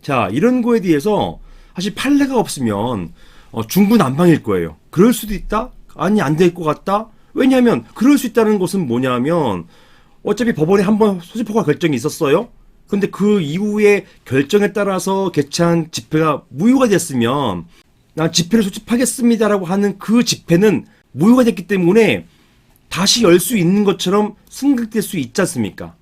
자, 이런 거에 대해서 사실 판례가 없으면 중구난방일 거예요. 그럴 수도 있다? 아니, 안 될 것 같다? 왜냐하면 그럴 수 있다는 것은 뭐냐면 어차피 법원에 한번 소집허가 결정이 있었어요. 근데 그 이후에 결정에 따라서 개최한 집회가 무효가 됐으면 난 집회를 소집하겠습니다라고 하는 그 집회는 무효가 됐기 때문에 다시 열 수 있는 것처럼 승격될 수 있지 않습니까?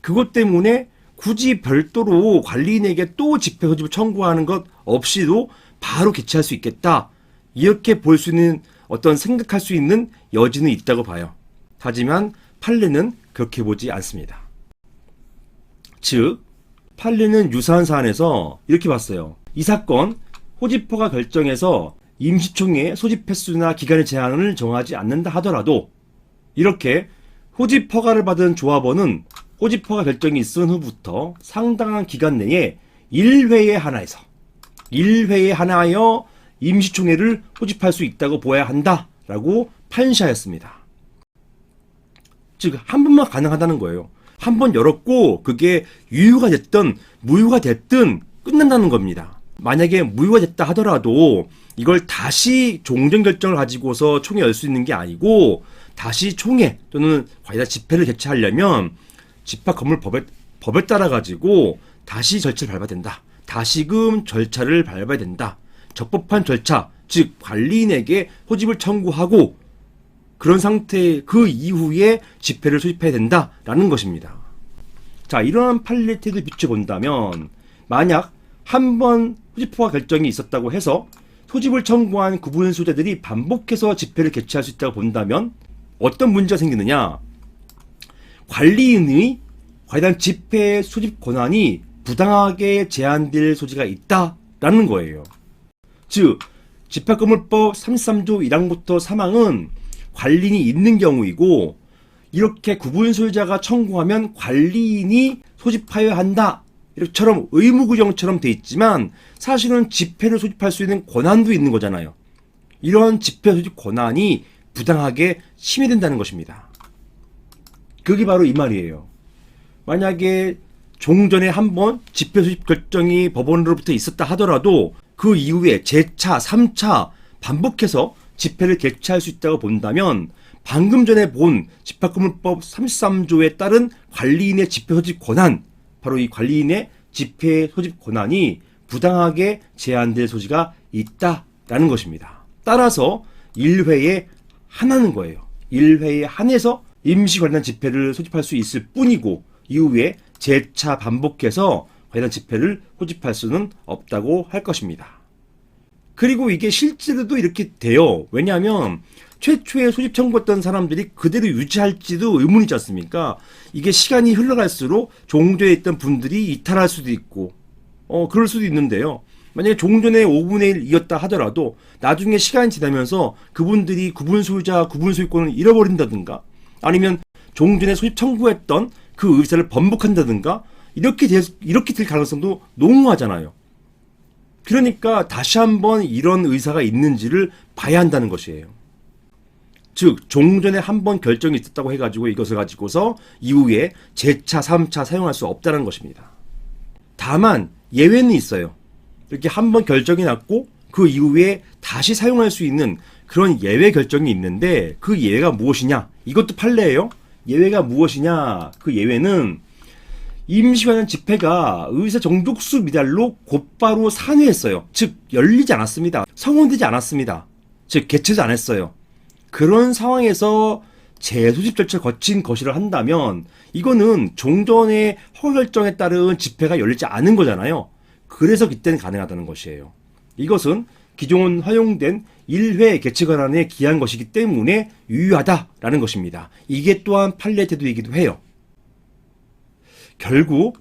그것 때문에 굳이 별도로 관리인에게 또 집회 소집을 청구하는 것 없이도 바로 개최할 수 있겠다. 이렇게 볼 수 있는 어떤 생각할 수 있는 여지는 있다고 봐요. 하지만 판례는 그렇게 보지 않습니다. 즉, 판례는 유사한 사안에서 이렇게 봤어요. 이 사건 소집허가 결정해서 임시총회 소집 횟수나 기간의 제한을 정하지 않는다 하더라도 이렇게 소집허가를 받은 조합원은 소집허가 결정이 있은 후부터 상당한 기간 내에 1회에 하나여 임시총회를 소집할 수 있다고 보아야 한다라고 판시하였습니다. 즉, 한 번만 가능하다는 거예요. 한 번 열었고 그게 유효가 됐든 무효가 됐든 끝난다는 겁니다. 만약에 무효가 됐다 하더라도 이걸 다시 종전 결정을 가지고서 총회 열 수 있는 게 아니고 다시 총회 또는 과연 집회를 개최하려면 집합건물법에 따라 가지고 다시 절차를 밟아야 된다. 다시금 절차를 밟아야 된다. 적법한 절차, 즉 관리인에게 소집을 청구하고 그런 상태 그 이후에 집회를 소집해야 된다라는 것입니다. 자, 이러한 판례 태도를 비춰본다면 만약 한 번 소집허가 결정이 있었다고 해서 소집을 청구한 구분 소재들이 반복해서 집회를 개최할 수 있다고 본다면 어떤 문제가 생기느냐? 관리인의 과연 집회 소집 권한이 부당하게 제한될 소지가 있다라는 거예요. 즉, 집합건물법 33조 1항부터 3항은 관리인이 있는 경우이고 이렇게 구분 소유자가 청구하면 관리인이 소집하여야 한다. 이처럼 의무 규정처럼 돼 있지만 사실은 집회를 소집할 수 있는 권한도 있는 거잖아요. 이러한 집회 소집 권한이 부당하게 침해된다는 것입니다. 그게 바로 이 말이에요. 만약에 종전에 한번 집회 소집 결정이 법원으로부터 있었다 하더라도 그 이후에 재차, 3차 반복해서 집회를 개최할 수 있다고 본다면 방금 전에 본 집합건물법 33조에 따른 관리인의 집회 소집 권한, 바로 이 관리인의 집회 소집 권한이 부당하게 제한될 소지가 있다라는 것입니다. 따라서 1회에 하나는 거예요. 1회에 한해서 임시 관련 집회를 소집할 수 있을 뿐이고 이후에 재차 반복해서 관련 집회를 소집할 수는 없다고 할 것입니다. 그리고 이게 실제로도 이렇게 돼요. 왜냐하면 최초에 소집 청구했던 사람들이 그대로 유지할지도 의문이지 않습니까? 이게 시간이 흘러갈수록 종전에 있던 분들이 이탈할 수도 있고 그럴 수도 있는데요. 만약에 종전에 5분의 1이었다 하더라도 나중에 시간이 지나면서 그분들이 구분 소유자, 구분 소유권을 잃어버린다든가 아니면 종전에 소집 청구했던 그 의사를 번복한다든가 이렇게 될 가능성도 농후하잖아요. 그러니까 다시 한번 이런 의사가 있는지를 봐야 한다는 것이에요. 즉 종전에 한번 결정이 있었다고 해가지고 이것을 가지고서 이후에 재차, 3차 사용할 수 없다는 것입니다. 다만 예외는 있어요. 이렇게 한번 결정이 났고 그 이후에 다시 사용할 수 있는 그런 예외 결정이 있는데 그 예외가 무엇이냐? 이것도 판례예요. 예외가 무엇이냐? 그 예외는 임시관련 집회가 의사 정족수 미달로 곧바로 산회했어요. 즉 열리지 않았습니다. 성원되지 않았습니다. 즉 개최도 안 했어요. 그런 상황에서 재소집 절차를 거친 것이라 한다면 이거는 종전의 허가 결정에 따른 집회가 열리지 않은 거잖아요. 그래서 그때는 가능하다는 것이에요. 이것은 기존 허용된 1회 개최 권한에 기한 것이기 때문에 유효하다라는 것입니다. 이게 또한 판례 태도이기도 해요. 결국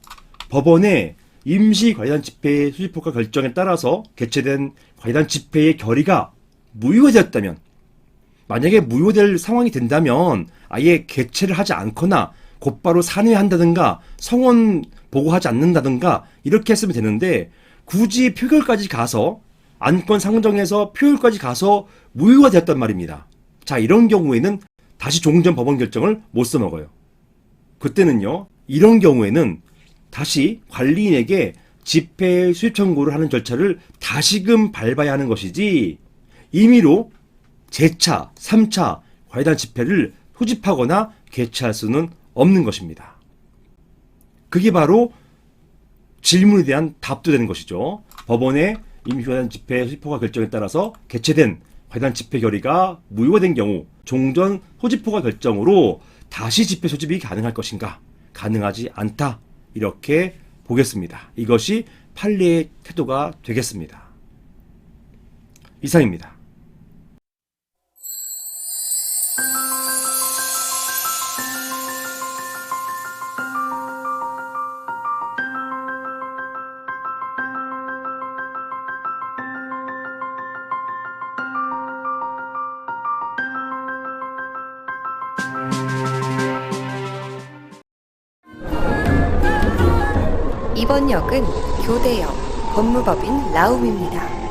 법원의 임시 관련 집회의 소집허가 결정에 따라서 개최된 관련 집회의 결의가 무효가 되었다면 만약에 무효될 상황이 된다면 아예 개최를 하지 않거나 곧바로 산회한다든가 성원 보고하지 않는다든가 이렇게 했으면 되는데 굳이 표결까지 가서 안건 상정해서 표결까지 가서 무효가 되었단 말입니다. 자, 이런 경우에는 다시 종전 법원 결정을 못 써먹어요. 그때는요, 이런 경우에는 다시 관리인에게 집회 수집 청구를 하는 절차를 다시금 밟아야 하는 것이지 임의로 재차, 3차 과외단 집회를 소집하거나 개최할 수는 없는 것입니다. 그게 바로 질문에 대한 답도 되는 것이죠. 법원의 임시과외단 집회 소집 허가 결정에 따라서 개최된 과외단 집회 결의가 무효가 된 경우 종전 소집 허가 결정으로 다시 집회 소집이 가능할 것인가? 가능하지 않다. 이렇게 보겠습니다. 이것이 판례의 태도가 되겠습니다. 이상입니다. 이번 역은 교대역 법무법인 라움입니다.